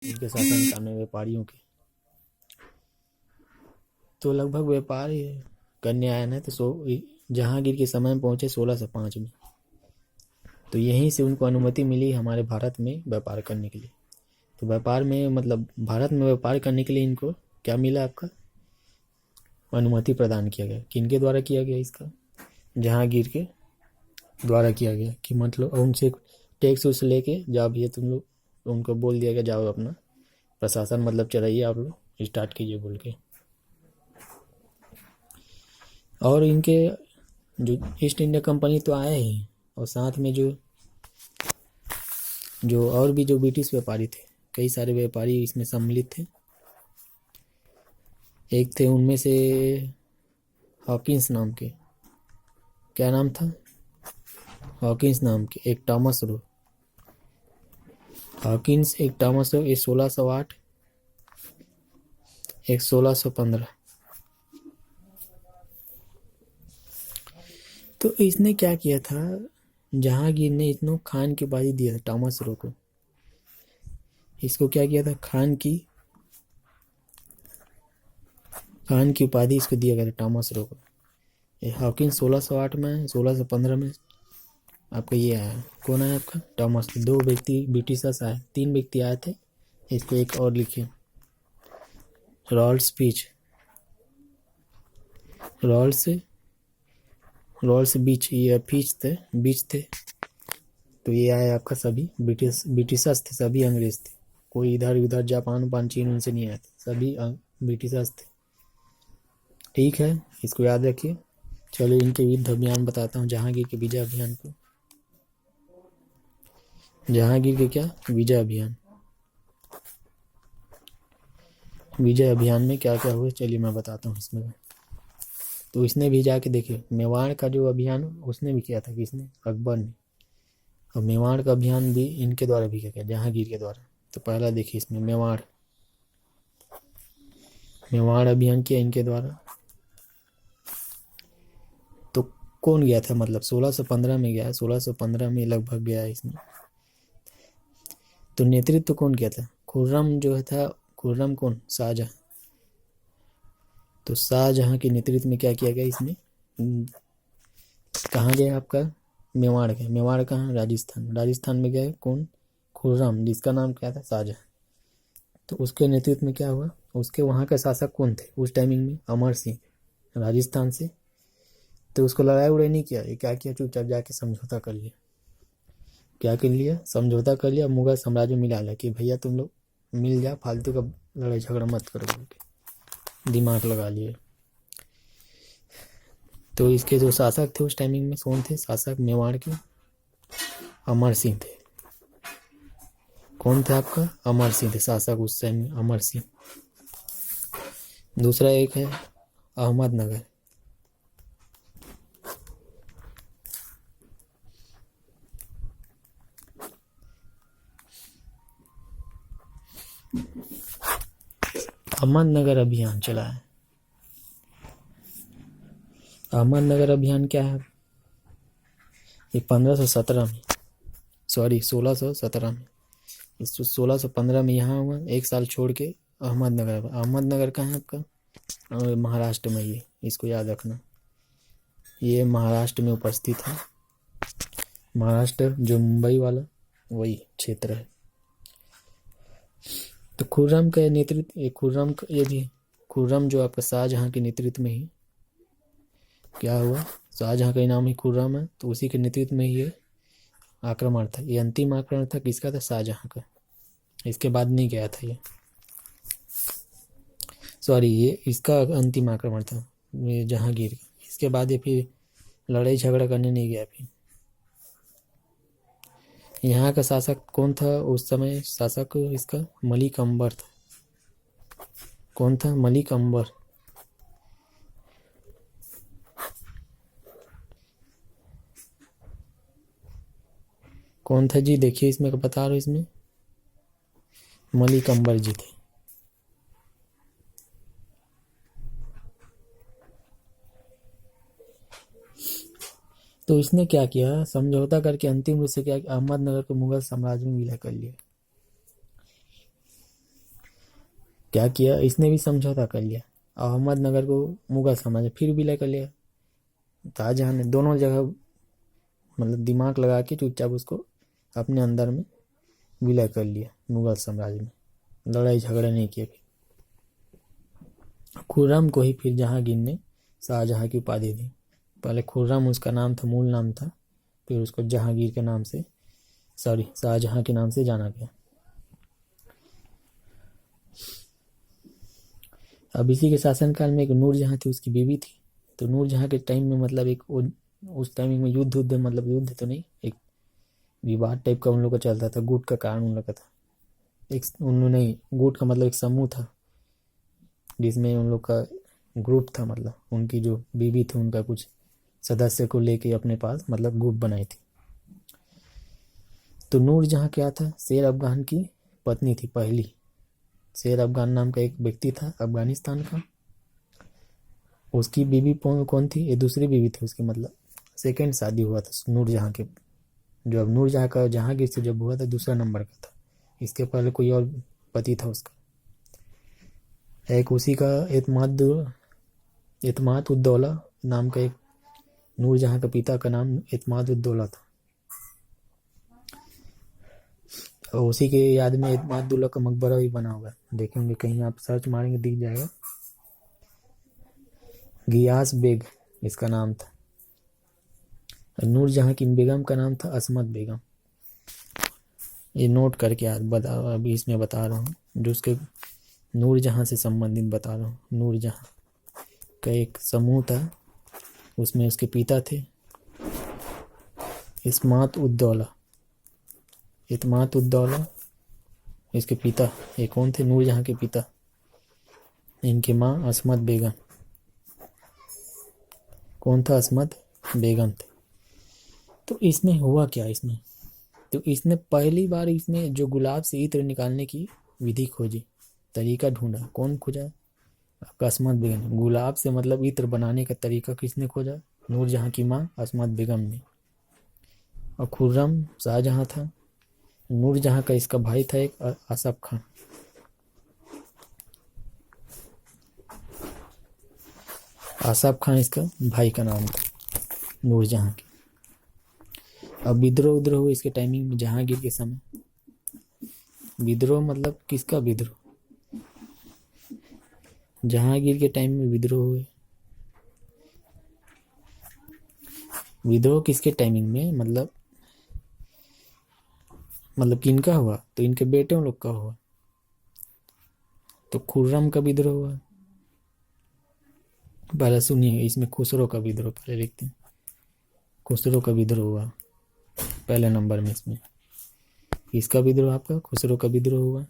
उनके शासनकाल में व्यापारियों के तो लगभग व्यापार करने आए ना, तो जहांगीर के समय में पहुंचे 1605 में। तो यहीं से उनको अनुमति मिली हमारे भारत में व्यापार करने के लिए। तो व्यापार में मतलब भारत में व्यापार करने के लिए इनको क्या मिला, आपका अनुमति प्रदान किया गया। किनके द्वारा किया गया, इसका जहांगीर के द्वारा किया गया कि मतलब उनसे टैक्स उस लेके जाओ भैया तुम लोग, उनको बोल दिया गया जाओ अपना प्रशासन मतलब चलाइए, आप लोग स्टार्ट कीजिए बोल के। और इनके जो ईस्ट इंडिया कंपनी तो आए ही, और साथ में जो और भी जो ब्रिटिश व्यापारी थे, कई सारे व्यापारी इसमें सम्मिलित थे। एक थे उनमें से हॉकिंस नाम के, क्या नाम था, हॉकिंस नाम के, एक टॉमस रो, हॉकिंस, एक टॉमस रो, एक 1608, एक 1615। तो इसने क्या किया था, जहांगीर ने इतना खान की उपाधि दिया था टॉमस रो को। इसको क्या किया था, खान की उपाधि इसको दिया गया था टॉमस रो को। हॉकिंस 1608 में, 1615 में आपका ये आया, कौन आया आपका, टॉमस। दो व्यक्ति ब्रिटिशर्स आए, तीन व्यक्ति आए थे, इसको एक और लिखे, रॉल्स बीच, रॉल्स बीच, ये बीच थे। तो ये आए आपका, सभी ब्रिटिशर्स थे, सभी अंग्रेज थे, कोई इधर उधर जापान चीन उनसे नहीं आए थे, सभी ब्रिटिशर्स थे। ठीक है, इसको याद रखिए। चलो इनके युद्ध अभियान बताता हूँ, जहांगीर के विजय अभियान को। जहांगीर के क्या, विजय अभियान। विजय अभियान में क्या क्या हुआ, चलिए मैं बताता हूँ इसमें। तो इसने भी जाके देखिए, मेवाड़ का जो अभियान उसने भी किया था, किसने, अकबर ने। और मेवाड़ का अभियान भी इनके द्वारा भी किया गया, जहांगीर के द्वारा। तो पहला देखिए इसमें मेवाड़ अभियान किया इनके द्वारा। तो कौन गया था, मतलब 1615 में गया, 1615 में लगभग गया इसमें। तो नेतृत्व कौन किया था, खुर्रम जो था, खुर्रम कौन, शाहजहां। तो शाहजहां के नेतृत्व में क्या किया गया इसमें, कहाँ गया आपका, मेवाड़ गया। मेवाड़ कहाँ, राजस्थान में गए, कौन, खुर्रम, जिसका नाम क्या था, शाहजहां। तो उसके नेतृत्व में क्या हुआ, उसके वहाँ के शासक कौन थे उस टाइमिंग में, अमर सिंह, राजस्थान से। तो उसको लड़ाई उड़ाई नहीं किया, ये क्या किया, चुपचाप जाके समझौता कर लिया। क्या कर लिया, समझौता कर लिया, मुगल साम्राज्य में मिला लिया कि भैया तुम लोग मिल जा, फालतू का लड़ाई झगड़ा मत करो बोल के दिमाग लगा लिए। तो इसके जो शासक थे उस टाइमिंग में कौन थे, शासक मेवाड़ के अमर सिंह थे। कौन थे आपका, अमर सिंह थे शासक उस टाइम में, अमर सिंह। दूसरा एक है अहमदनगर। अहमदनगर अभियान चला है। अहमदनगर अभियान क्या है, ये 1517 में, सॉरी 1617 में, इस 1615 में यहाँ हुआ, एक साल छोड़ के अहमदनगर कहाँ है आपका, महाराष्ट्र में। ये इसको याद रखना, ये महाराष्ट्र में उपस्थित है। महाराष्ट्र जो मुंबई वाला वही क्षेत्र है। तो खुर्रम का नेतृत्व, ये भी खुर्रम जो आपका शाहजहां के नेतृत्व में ही क्या हुआ, शाहजहां का नाम ही खुर्रम है, तो उसी के नेतृत्व में ये आक्रमण था। ये अंतिम आक्रमण था किसका था, शाहजहां का। इसके बाद नहीं गया था ये, सॉरी ये इसका अंतिम आक्रमण था, ये जहांगीर का। इसके बाद ये फिर लड़ाई झगड़ा करने नहीं गया। फिर यहाँ का शासक कौन था उस समय, शासक इसका मलिक अंबर था। कौन था, मलिक अंबर। कौन था जी, देखिए इसमें बता रहा हूँ, इसमें मलिक अंबर जी थे। तो इसने क्या किया, समझौता करके अंतिम रूप से क्या, अहमदनगर को मुगल साम्राज्य में विलय कर लिया। क्या किया, इसने भी समझौता कर लिया। अहमदनगर को मुगल साम्राज्य फिर विलय कर लिया। शाहजहां ने दोनों जगह मतलब दिमाग लगा के चुपचाप उसको अपने अंदर में विलय कर लिया मुगल साम्राज्य में, लड़ाई झगड़ा नहीं किया। खुर्रम को ही फिर जहांगीर ने शाहजहां की उपाधि दी। पहले खुर्रम उसका नाम था, मूल नाम था, फिर उसको जहांगीर के नाम से शाहजहां के नाम से जाना गया। अब इसी के शासनकाल में एक नूरजहां थी, उसकी बीवी थी। तो नूरजहां के टाइम में मतलब एक उस टाइम में युद्ध मतलब युद्ध तो नहीं, एक विवाद टाइप का उन लोग का चलता था। गुट का कारण उन लोग का था। एक उन्होंने गुट का मतलब एक समूह था जिसमें उन लोग का ग्रुप था, मतलब उनकी जो बीवी थी उनका कुछ सदस्य को लेके अपने पास मतलब ग्रुप बनाई थी। तो नूरजहां क्या था, शेर अफगान की पत्नी थी पहली। शेर अफगान नाम का एक व्यक्ति था अफगानिस्तान का, उसकी बीवी कौन थी, ये दूसरी बीवी थी उसकी, मतलब सेकंड शादी हुआ था नूरजहां के। जो अब नूरजहां का जहांगीर से जब हुआ था दूसरा नंबर का था, इसके पहले कोई और पति था उसका। एक उसी का एतमाद उद्दौला नाम का एक, नूरजहां का पिता का नाम एतमाद उद्दौला था। और उसी के याद में एतमादुल्ला का मकबरा भी बना हुआ है, देखेंगे कहीं आप सर्च मारेंगे दिख जाएगा। गियास बेग इसका नाम था। नूरजहां की बेगम का नाम था असमत बेगम। ये नोट करके अभी इसमें बता रहा हूँ, जो उसके नूरजहां से संबंधित बता रहा हूँ। नूरजहां का एक समूह था, उसमें उसके पिता थे इस्मात उद्दौला, इतमाद उद्दौला इसके पिता। ये कौन थे, नूरजहां के पिता। इनकी माँ असमत बेगम। कौन था, असमत बेगम थे। तो इसमें हुआ क्या, इसमें तो इसने पहली बार इसमें जो गुलाब से इत्र निकालने की विधि खोजी, तरीका ढूंढा। कौन खोजा, आपका असमत बेगम। गुलाब से मतलब इत्र बनाने का तरीका किसने खोजा, नूरजहां की माँ असमत बेगम ने। और खुर्रम शाहजहां था, नूरजहां का इसका भाई था एक आसफ खान। आसफ खान इसका भाई का नाम था नूरजहां के। अब विद्रोह हुए इसके टाइमिंग में, जहांगीर के समय। विद्रोह मतलब किसका विद्रोह, जहांगीर के टाइम में विद्रोह हुए। विद्रोह किसके टाइमिंग में, मतलब किनका हुआ, तो इनके बेटे लोग का हुआ। तो खुर्रम का विद्रोह हुआ। पहले सुनिए, इसमें खुसरो का विद्रोह पहले लिखते हैं। खुसरो का विद्रोह हुआ पहले नंबर में। इसमें इसका विद्रोह, आपका खुसरो का विद्रोह हुआ।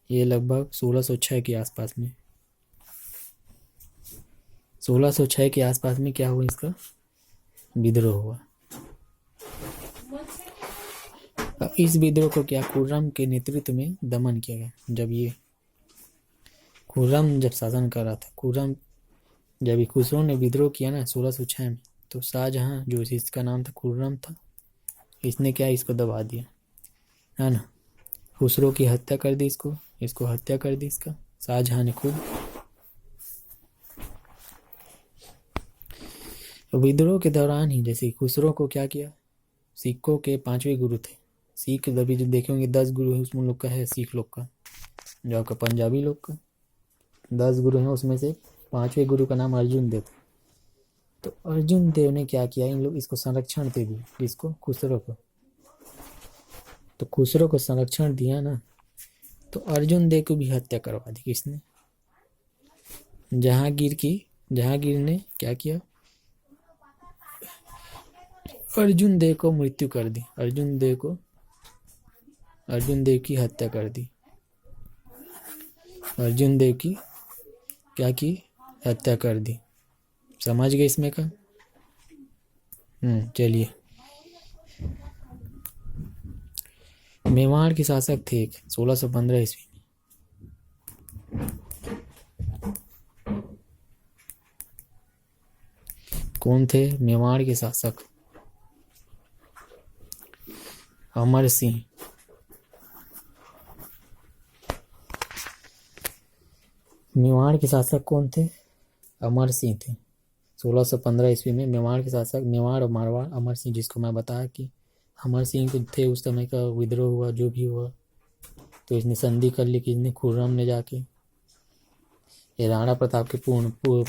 ये लगभग 1606 के आसपास में, 1606 के आसपास में क्या हुआ, इसका विद्रोह हुआ। इस विद्रोह को क्या खुर्रम के नेतृत्व में दमन किया गया। जब ये खुर्रम जब शासन कर रहा था, खुर्रम जब ये खुसरो ने विद्रोह किया ना 1606 में, तो शाहजहां जो इसका नाम था खुर्रम था, इसने क्या इसको दबा दिया, है ना। खुसरो की हत्या कर दी, इसको हत्या कर दी इसका शाहजहां ने खुद। विद्रोह के दौरान ही जैसे खुसरो को क्या किया, सिखों के 5वें गुरु थे। सिख अभी जो देखे होंगे 10 गुरु है, उसमें लोग का है सिख लोग का, जो आपका पंजाबी लोग का 10 गुरु हैं, उसमें से 5वें गुरु का नाम अर्जुन देव। तो अर्जुन देव ने क्या किया, इन लोग इसको संरक्षण दे दिया, इसको खुसरो को। तो खुसरो को संरक्षण दिया ना, तो अर्जुन देव को भी हत्या करवा दी किसने, जहांगीर ने क्या किया, अर्जुन देव को मृत्यु कर दी। अर्जुन देव की हत्या कर दी। अर्जुन देव की क्या की, हत्या कर दी। समझ गए इसमें का। चलिए, मेवाड़ के शासक थे एक 1615 ईस्वी में। कौन थे मेवाड़ के शासक, अमर सिंह। मेवाड़ के शासक कौन थे? अमर सिंह थे। 1615 ईस्वी में मेवाड़ के शासक, मेवाड़ और मारवाड़, अमर सिंह, जिसको मैं बताया कि अमर सिंह थे उस समय का विद्रोह हुआ जो भी हुआ, तो इसने संधि कर ली कि इसने खुर्रम ने जाके, ये राणा प्रताप के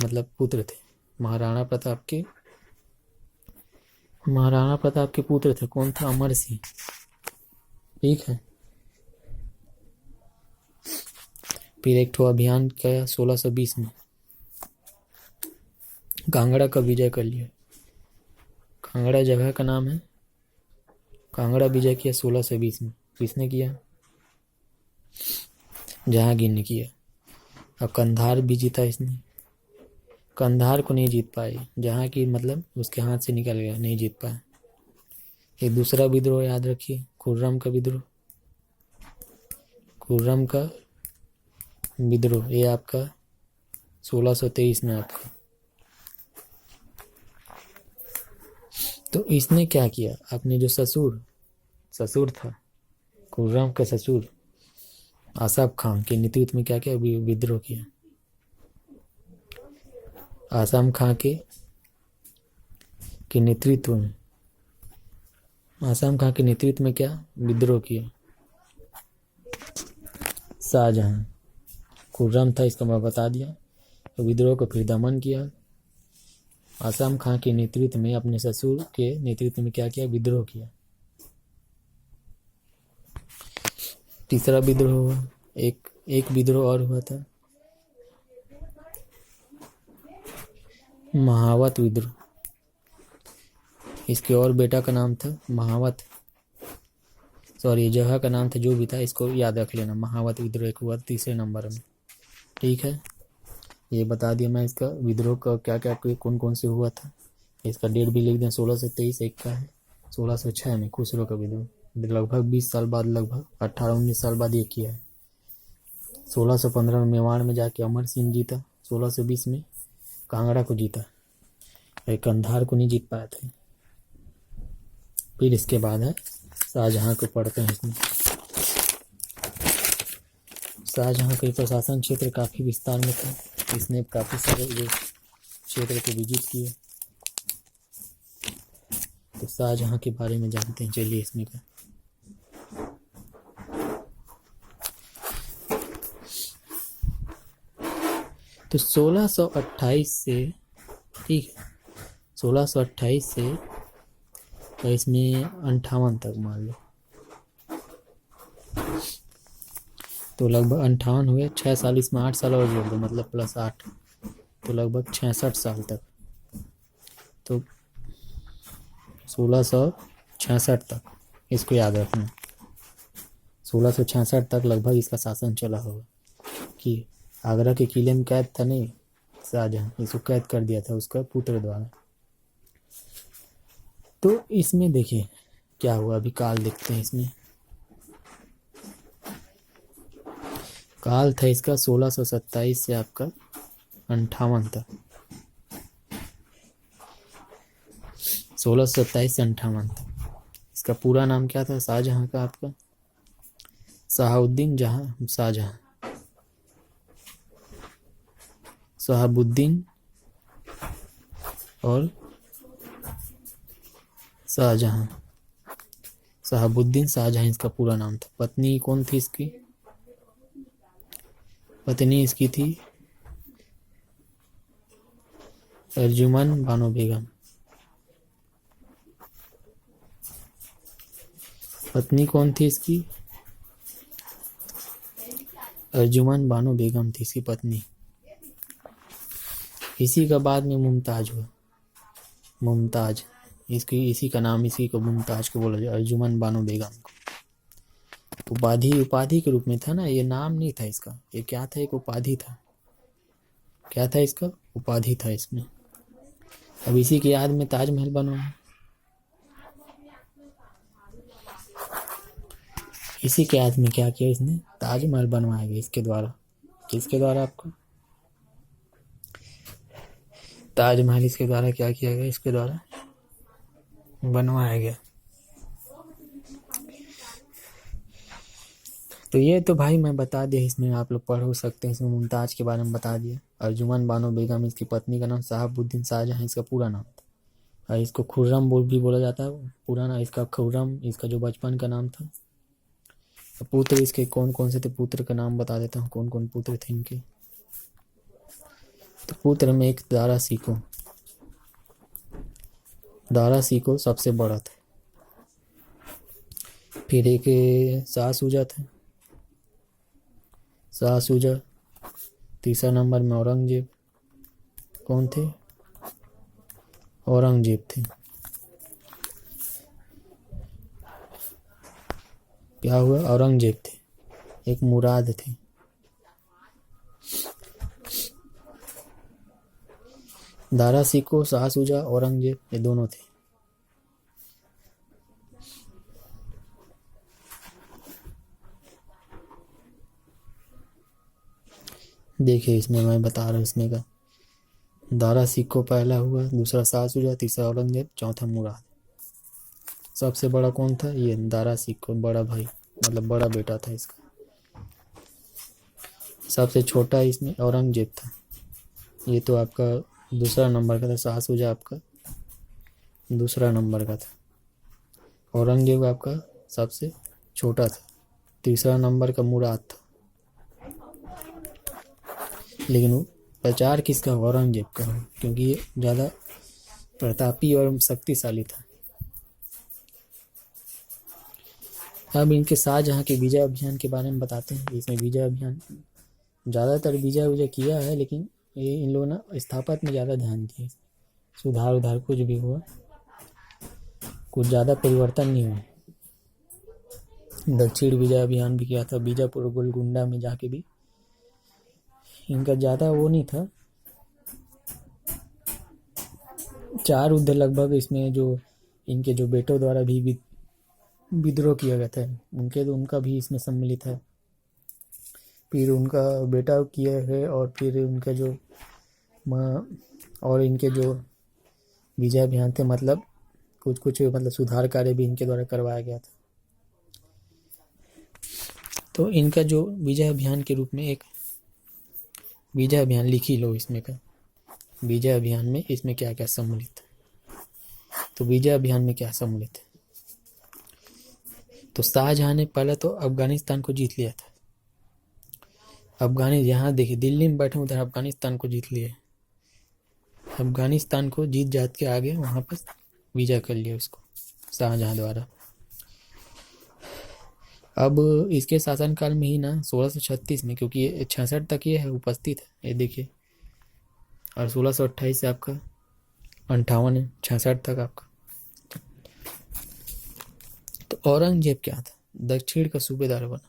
मतलब पुत्र थे, महाराणा प्रताप के पुत्र थे। कौन था? अमर सिंह। ठीक है। फिर एक ठो अभियान किया 1620 में, कांगड़ा का विजय कर लिया। कांगड़ा जगह का नाम है। कांगड़ा विजय किया 1620 में। किसने किया? जहांगीर ने किया। और कंधार भी जीता इसने। कंधार को नहीं जीत पाए, जहांगीर मतलब उसके हाथ से निकल गया, नहीं जीत पाया। एक दूसरा विद्रोह याद रखिए, खुर्रम का विद्रोह। खुर्रम का विद्रोह ये आपका 1623 में आपका। तो इसने क्या किया? अपने जो ससुर था, खुर्रम का ससुर आसफ खान के नेतृत्व में क्या किया? विद्रोह किया। आसम खां के नेतृत्व में, आसम खां के नेतृत्व में क्या विद्रोह किया? शाहजहां, खुर्रम था इसका मैं बता दिया। तो विद्रोह को फिर दमन किया। आसम खां के नेतृत्व में, अपने ससुर के नेतृत्व में क्या किया? विद्रोह किया। तीसरा विद्रोह हुआ, एक विद्रोह और हुआ था, महावत विद्रोह। इसके और बेटा का नाम था महावत, सॉरी जगह का नाम था, जो भी था इसको याद रख लेना। महावत विद्रोह एक हुआ तीसरे नंबर में। ठीक है, ये बता दिया मैं इसका विद्रोह का क्या क्या कौन कौन से हुआ था। इसका डेट भी लिख दें, 1623 एक का है। 1606 में खुसरो का विद्रोह, लगभग 20 साल बाद, लगभग 18-19 साल बाद ये किया है। 1615 में मेवाड़ में जाके अमर सिंह जीता। 1620 में कांगड़ा को जीता, कंधार को नहीं जीत पाया था। फिर इसके बाद है शाहजहां को पढ़ते हैं। इसमें शाहजहां के प्रशासन क्षेत्र काफ़ी विस्तार में था। इसने काफ़ी सारे क्षेत्र को विजिट किए। तो शाहजहां के बारे में जानते हैं, चलिए इसमें का। तो 1628 से, ठीक है, 1628 से तो इसमें 58 तक मान लो, तो लगभग 58 हुए। 6 साल इसमें, 8 साल और जोड़ दो, मतलब +8, तो लगभग 66 साल तक। तो 1666 तक इसको याद रखना। 1666 तक लगभग इसका शासन चला होगा। कि आगरा के किले में कैद था नहीं शाहजहां, इसको कैद कर दिया था उसका पुत्र द्वारा। तो इसमें देखिए क्या हुआ, अभी काल देखते हैं। इसमें काल था इसका 1627 से आपका 58 तक। 1627 से 58 तक। इसका पूरा नाम क्या था शाहजहां का? आपका शहाबुद्दीन शाहजहां, शहाबुद्दीन और शाहजहां, शहाबुद्दीन शाहजहां इसका पूरा नाम था। पत्नी कौन थी इसकी? पत्नी इसकी थी अर्जुमन बानो बेगम। पत्नी कौन थी इसकी? अर्जुमन बानो बेगम थी इसकी पत्नी। इसी का बाद में मुमताज हुआ। मुमताज इसकी, इसी का नाम, इसी को मुमताज को बोला जाए, अर्जुमन बानो बेगम को। उपाधि के रूप में था ना, ये नाम नहीं था इसका। ये क्या था? एक उपाधि था। क्या था इसका? उपाधि था इसमें। अब इसी की याद में ताजमहल बनवाया। इसी के याद में क्या किया इसने? ताजमहल बनवाया गया इसके द्वारा। किसके द्वारा? आपको ताजमहल इसके द्वारा क्या किया गया? इसके द्वारा बनवाया गया। तो ये तो भाई मैं बता दिया, इसमें आप लोग पढ़ हो सकते हैं। इसमें मुमताज़ के बारे में बता दिया। अर्जुमन बानो बेगम इसकी पत्नी का नाम, शहाबुद्दीन शाहजहां इसका पूरा नाम था। और इसको खुर्रम भी बोला जाता है, पूरा नाम इसका खुर्रम, इसका जो बचपन का नाम था। पुत्र इसके कौन कौन से थे, पुत्र का नाम बता देता हूँ, कौन कौन पुत्र थे इनके। तो पुत्र में एक दारा सिको सबसे बड़ा था। फिर एक शाह सूजा थे, शाह सूजा। तीसरा नंबर में औरंगजेब, कौन थे, औरंगजेब थे। क्या हुआ, औरंगजेब थे। एक मुराद थे। दारा सिको, शाह सूजा, औरंगजेब, ये दोनों थे। देखिए इसमें मैं बता रहा हूँ, इसमें का दारा सिको पहला हुआ, दूसरा शाह सूजा, तीसरा औरंगजेब, चौथा मुराद। सबसे बड़ा कौन था, ये दारा सिको, बड़ा भाई मतलब बड़ा बेटा था इसका। सबसे छोटा इसमें औरंगजेब था। ये तो आपका दूसरा नंबर का था। शाह सूजा आपका दूसरा नंबर का था। औरंगजेब आपका सबसे छोटा था। तीसरा नंबर का मुराद था। लेकिन वो प्रचार किसका, औरंगजेब का, क्योंकि ये ज़्यादा प्रतापी और शक्तिशाली था। अब इनके शाहजहां के विजय अभियान के बारे में बताते हैं। इसमें विजय अभियान ज़्यादातर विजय किया है, लेकिन ये इन लोगों ने स्थापत्य में ज़्यादा ध्यान दिए। सुधार उधार कुछ भी हुआ, कुछ ज़्यादा परिवर्तन नहीं हुआ। दक्षिण विजय अभियान भी किया था, बीजापुर गोलकुंडा में जाके भी इनका ज़्यादा वो नहीं था। 4 युद्ध लगभग इसमें जो इनके जो बेटों द्वारा भी विद्रोह किया गया था, उनका भी इसमें सम्मिलित है। फिर उनका बेटा किया है, और फिर उनका जो और इनके जो विजय अभियान थे, मतलब कुछ मतलब सुधार कार्य भी इनके द्वारा करवाया गया था। तो इनका जो विजय अभियान के रूप में एक विजय अभियान लिखी लो, इसमें का विजय अभियान में इसमें क्या क्या सम्मिलित है। तो विजय अभियान में क्या सम्मिलित है, तो शाहजहां ने पहले तो अफगानिस्तान को जीत लिया था। यहाँ देखिए दिल्ली में बैठे उधर अफगानिस्तान को जीत लिए। अफगानिस्तान को जीत जात के आगे वहां पर विजय कर लिया उसको शाहजहां द्वारा। अब इसके शासनकाल में ही ना 1636 में, क्योंकि ये 66 तक ये है उपस्थित है, ये देखिए, और 1628 से आपका 58 है, 66 तक आपका। तो औरंगजेब क्या था, दक्षिण का सूबेदार बना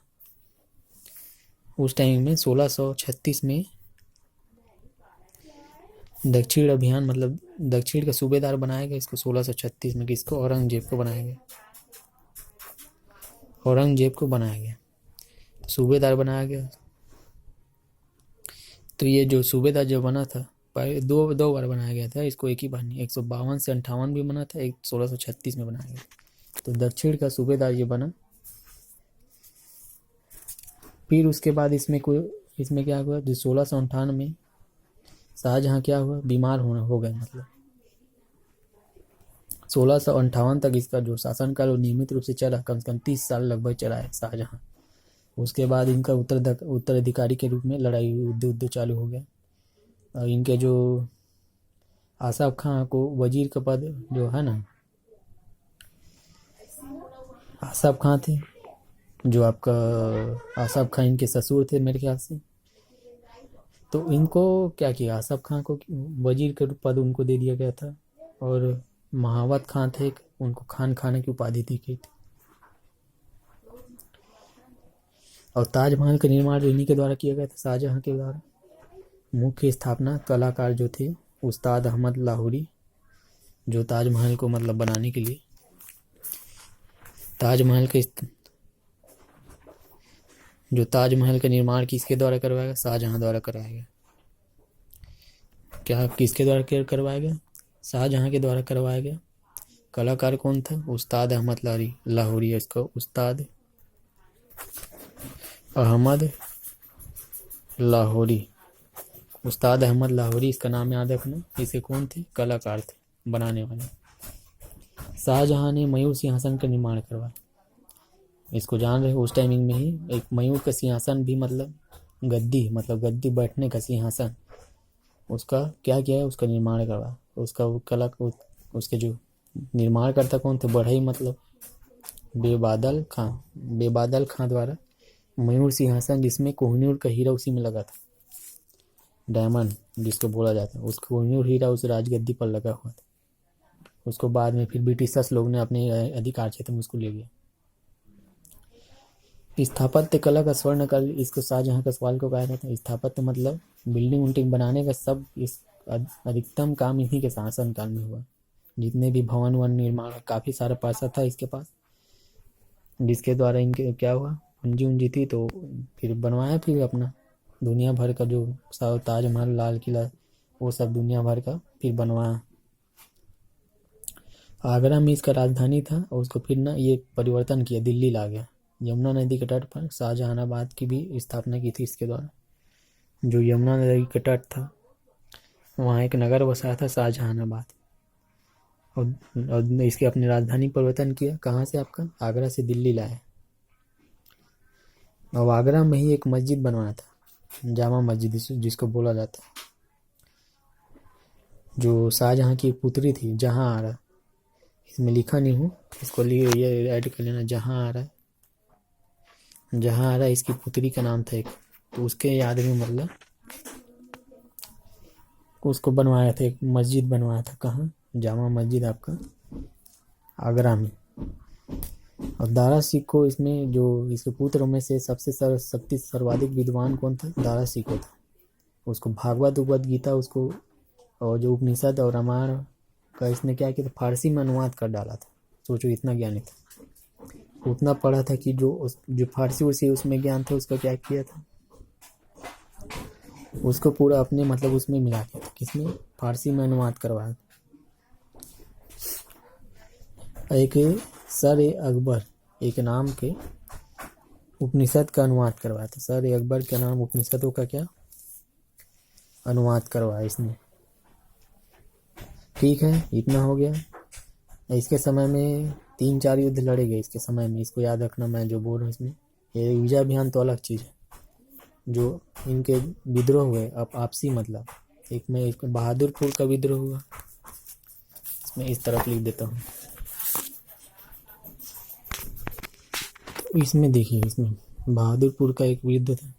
उस टाइम में। 1636 में दक्षिण अभियान मतलब दक्षिण का सूबेदार बनाया गया इसको 1636 में। किसको, औरंगजेब को बनाया गया। औरंगजेब को बनाया गया, सूबेदार बनाया गया। तो ये जो सूबेदार जो बना था, दो बार बनाया गया था इसको, एक ही बार नहीं। 152 से 58 भी बना था, एक 1636 में बनाया गया। तो दक्षिण का सूबेदार ये बना। फिर उसके बाद इसमें क्या हुआ, जो 1658 में शाहजहां क्या हुआ, बीमार हो गए। मतलब 1658 तक इसका जो शासनकाल वो नियमित रूप से चला, कम से कम 30 साल लगभग चला है शाहजहां। उसके बाद इनका उत्तराधिकारी के रूप में लड़ाई युद्ध चालू हो गया। और इनके जो आसफ खां को वजीर का पद जो है ना, आसफ खां थे, जो आपका आसफ खां इनके ससुर थे मेरे ख्याल से। तो इनको क्या किया, आसफ खां को वजीर का पद उनको दे दिया गया था। और महावत खां थे, उनको खान खाने की उपाधि दी गई थी। और ताजमहल का निर्माण इन्हीं के द्वारा किया गया था, शाहजहां के द्वारा। मुख्य स्थापना कलाकार जो थे उस्ताद अहमद लाहौरी, जो ताजमहल को मतलब बनाने के लिए ताजमहल का निर्माण किसके द्वारा करवाया गया, शाहजहां द्वारा कराया गया। क्या किसके द्वारा करवाया गया, शाहजहां के द्वारा करवाया गया। कलाकार कौन था, उस्ताद अहमद लाहौरी, इसका उस्ताद। अहमद लाहौरी, उस्ताद अहमद लाहौरी इसका नाम याद रखना। इसे कौन थे? कलाकार थे, बनाने वाले। शाहजहां ने मयूर सिंहासन का निर्माण करवाया। इसको जान रहे हो, उस टाइमिंग में ही एक मयूर का सिंहासन भी मतलब गद्दी बैठने का सिंहासन, उसका क्या किया है, उसका निर्माण करवाया। उसका वो कला को, उसके जो निर्माण करता कौन थे? बढ़ई मतलब बेबादल खां द्वारा मयूर सिंहासन, जिसमें कोहिनूर का हीरा उसी में लगा था, डायमंड जिसको बोला जाता है, उस कोहिनूर हीरा उस राजगद्दी पर लगा हुआ था। उसको बाद में फिर ब्रिटिशर्स लोग ने अपने अधिकार क्षेत्र में उसको ले लिया। स्थापत्य कला का स्वर्ण काल, इसको शाहजहां का सवाल को कहा जाता है। स्थापत्य मतलब बिल्डिंग उल्डिंग बनाने का सब, इस अधिकतम काम इन्हीं के शासन काल में हुआ। जितने भी भवन वन निर्माण, काफी सारा पैसा था इसके पास, जिसके द्वारा इनके क्या हुआ, पूंजी उंजी थी, तो फिर बनवाया फिर अपना दुनिया भर का जो ताजमहल, लाल किला, वो सब दुनिया भर का फिर बनवाया। आगरा में इसका राजधानी था, और उसको फिर ना ये परिवर्तन किया, दिल्ली ला गया। यमुना नदी के तट पर शाहजहानाबाद की भी स्थापना की थी इसके द्वारा। जो यमुना नदी के तट था, वहाँ एक नगर बसाया था शाहजहानाबाद, और इसके अपनी राजधानी परिवर्तन किया। कहाँ से? आपका आगरा से दिल्ली लाया। और आगरा में ही एक मस्जिद बनवाया था, जामा मस्जिद जिसको बोला जाता है। जो शाहजहां की पुत्री थी, जहां आ रहा, इसमें लिखा नहीं हूँ, इसको लिए ये ऐड कर लेना, जहां आ रहा इसकी पुत्री का नाम था एक, तो उसके याद में मतलब उसको बनवाया था, एक मस्जिद बनवाया था। कहाँ? जामा मस्जिद आपका आगरा में। और दारा सिक्को, इसमें जो इसके पुत्र में से सबसे सर्वाधिक विद्वान कौन था? दारा सिक्को था। उसको भागवत उपवत गीता, उसको और जो उपनिषद और रामायण का इसने क्या किया था? फारसी में अनुवाद कर डाला था। सोचो, इतना ज्ञानी था, उतना पढ़ा था कि जो फारसी उसी उसमें ज्ञान था, उसका क्या किया था, उसको पूरा अपने मतलब उसमें मिला दिया था। किसमें? फारसी में अनुवाद करवाया। एक सर अकबर एक नाम के उपनिषद का अनुवाद करवाया था। सर अकबर के नाम उपनिषदों का क्या अनुवाद करवाया इसने। ठीक है, इतना हो गया। इसके समय में 3-4 युद्ध लड़े गए इसके समय में, इसको याद रखना। मैं जो बोल रहा हूँ इसमें, ये विजय अभियान तो अलग चीज़ है। जो इनके विद्रोह हुए आपसी, मतलब एक में इसको बहादुरपुर का विद्रोह हुआ, इसमें इस तरफ लिख देता हूँ। तो इसमें देखिए, इसमें बहादुरपुर का एक युद्ध था।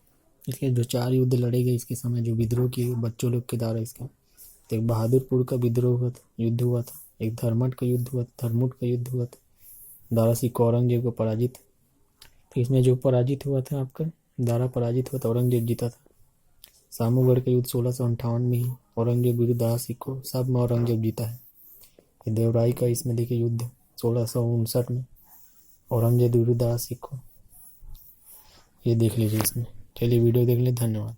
इसके जो 4 युद्ध लड़े गए इसके समय, जो विद्रोह किए बच्चों लोग के द्वारा इसका, तो एक बहादुरपुर का विद्रोह हुआ था, युद्ध हुआ था। एक धर्मट का युद्ध हुआ था, दारा सिक्को औरंगजेब को पराजित। तो इसमें जो पराजित हुआ था आपका, दारा पराजित हुआ था, औरंगजेब जीता था। सामूगढ़ का युद्ध 1658 में ही औरंगजेब विरुद्ध दारा सिक्को, सब में औरंगजेब जीता है। देवराई का इसमें देखिए युद्ध 1659 में, औरंगजेब विरुद्ध दारा सिक्को, ये देख लीजिए इसमें। चलिए, वीडियो देख ले, धन्यवाद।